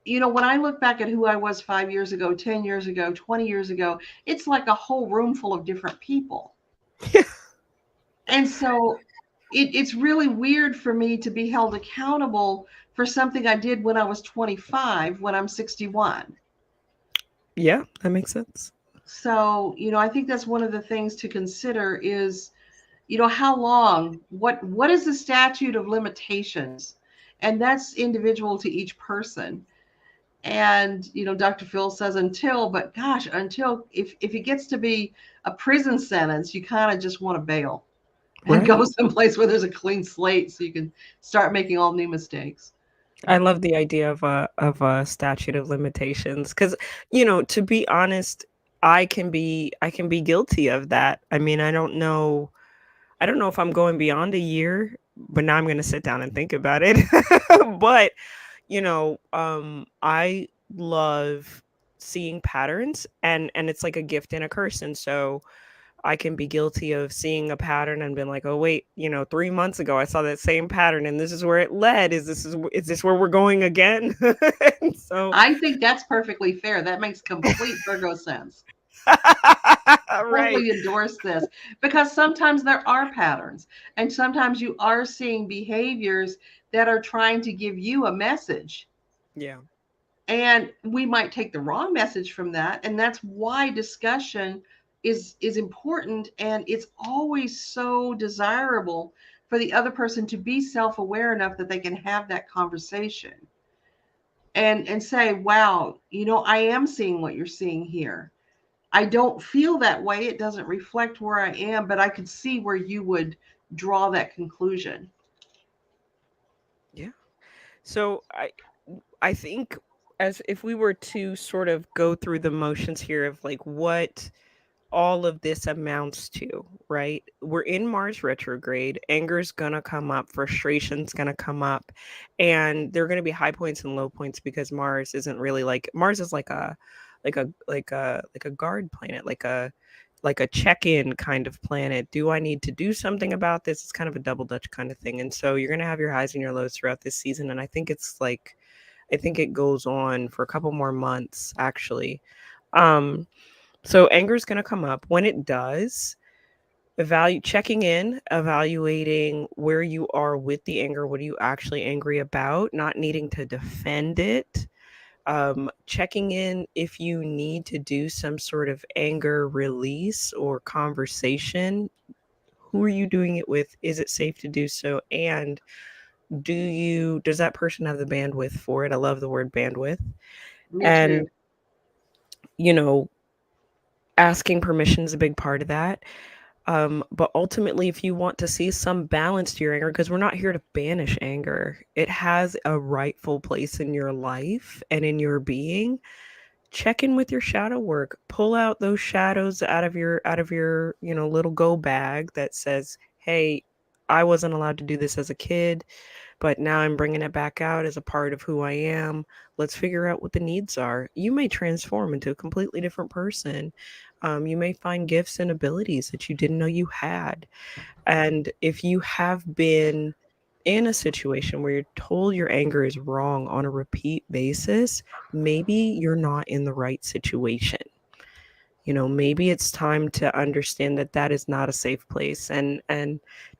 when I look back at who I was 5 years ago, 10 years ago, 20 years ago, it's like a whole room full of different people. Yeah. And so it's really weird for me to be held accountable for something I did when I was 25, when I'm 61. Yeah, that makes sense. So, I think that's one of the things to consider is, how long, what is the statute of limitations? And that's individual to each person. And, Dr. Phil says until, but gosh, until if it gets to be a prison sentence, you kind of just want to bail and go Right. someplace where there's a clean slate so you can start making all new mistakes. I love the idea of a statute of limitations because, to be honest, I can be guilty of that. I mean, I don't know if I'm going beyond a year, but now I'm gonna sit down and think about it. But, I love seeing patterns, and it's like a gift and a curse, and so I can be guilty of seeing a pattern and being like, "Oh, wait, 3 months ago, I saw that same pattern, and this is where it led. Is this where we're going again?" And so I think that's perfectly fair. That makes complete Virgo sense. right. Totally endorse this because sometimes there are patterns and sometimes you are seeing behaviors that are trying to give you a message, Yeah. and we might take the wrong message from that, and that's why discussion is important, and it's always so desirable for the other person to be self-aware enough that they can have that conversation and say, wow, I am seeing what you're seeing here. I don't feel that way. It doesn't reflect where I am, but I could see where you would draw that conclusion. Yeah. So I think as if we were to sort of go through the motions here of like what all of this amounts to, right? We're in Mars retrograde. Anger's gonna come up, frustration's gonna come up, and there are gonna be high points and low points because Mars isn't really like Mars is like a guard planet, like a check-in kind of planet. Do I need to do something about this? It's kind of a double dutch kind of thing. And so you're gonna have your highs and your lows throughout this season. And I think it goes on for a couple more months actually. Um so anger is going to come up. When it does, checking in, evaluating where you are with the anger. What are you actually angry about? Not needing to defend it. Checking in if you need to do some sort of anger release or conversation. Who are you doing it with? Is it safe to do so? And does that person have the bandwidth for it? I love the word bandwidth. Me too. And, you know, asking permission is a big part of that. But ultimately, if you want to see some balance to your anger, because we're not here to banish anger, it has a rightful place in your life and in your being. Check in with your shadow work. Pull out those shadows out of your little go bag that says, "Hey, I wasn't allowed to do this as a kid, but now I'm bringing it back out as a part of who I am. Let's figure out what the needs are." You may transform into a completely different person. You may find gifts and abilities that you didn't know you had. And if you have been in a situation where you're told your anger is wrong on a repeat basis, maybe you're not in the right situation. Maybe it's time to understand that that is not a safe place. And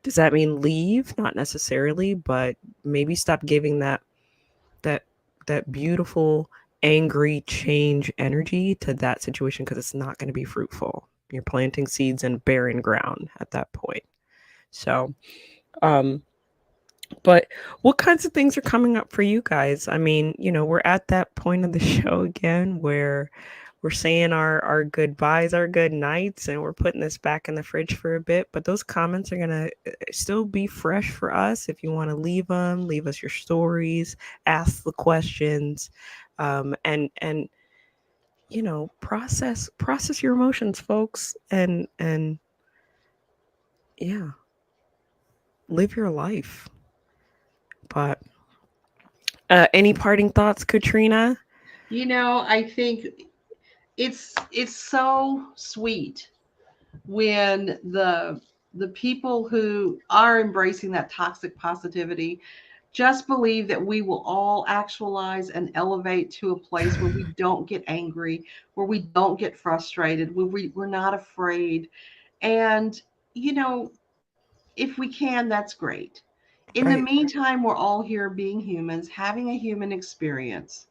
does that mean leave? Not necessarily, but maybe stop giving that that beautiful angry change energy to that situation because it's not going to be fruitful. You're planting seeds in barren ground at that point. So, um but what kinds of things are coming up for you guys? I mean, we're at that point of the show again where we're saying our goodbyes, our good nights, and we're putting this back in the fridge for a bit. But those comments are gonna still be fresh for us. If you want to leave them, leave us your stories, ask the questions, and process your emotions, folks, and yeah, live your life. But any parting thoughts, Katrina? I think it's so sweet when the people who are embracing that toxic positivity just believe that we will all actualize and elevate to a place where we don't get angry, where we don't get frustrated, where we're not afraid. And, you know, if we can, that's great. In the Right. meantime, we're all here being humans, having a human experience.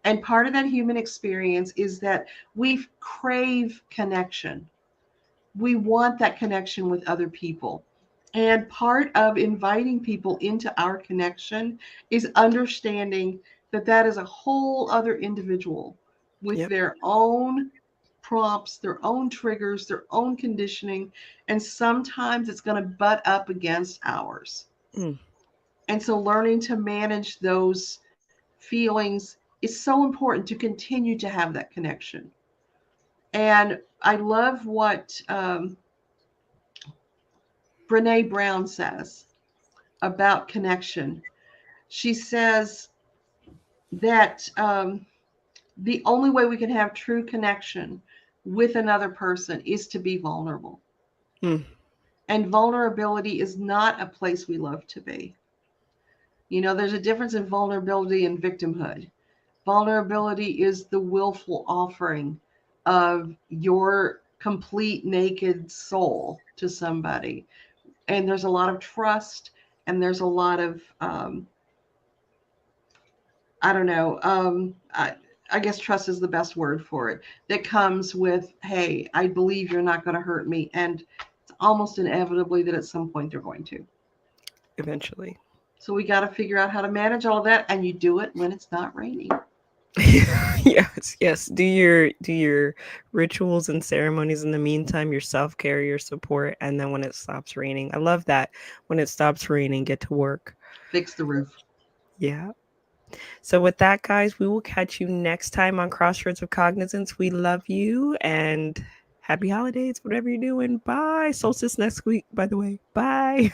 And part of that human experience is that we crave connection. We want that connection with other people. And part of inviting people into our connection is understanding that that is a whole other individual with Yep. their own prompts, their own triggers, their own conditioning, and sometimes it's going to butt up against ours. Mm. And so learning to manage those feelings is so important to continue to have that connection. And I love what Brene Brown says about connection. She says that the only way we can have true connection with another person is to be vulnerable. Mm. And vulnerability is not a place we love to be. You know, there's a difference in vulnerability and victimhood. Vulnerability is the willful offering of your complete naked soul to somebody. And there's a lot of trust, and there's a lot of I don't know. I guess trust is the best word for it. That comes with, hey, I believe you're not going to hurt me, and it's almost inevitably that at some point they're going to. Eventually. So we got to figure out how to manage all that, and you do it when it's not raining. Yes, yes. Do your rituals and ceremonies in the meantime, your self-care, your support, and then when it stops raining. I love that. When it stops raining, get to work. Fix the roof. Yeah. So with that, guys, we will catch you next time on Crossroads of Cognizance. We love you and happy holidays, whatever you're doing. Bye. Solstice next week, by the way. Bye.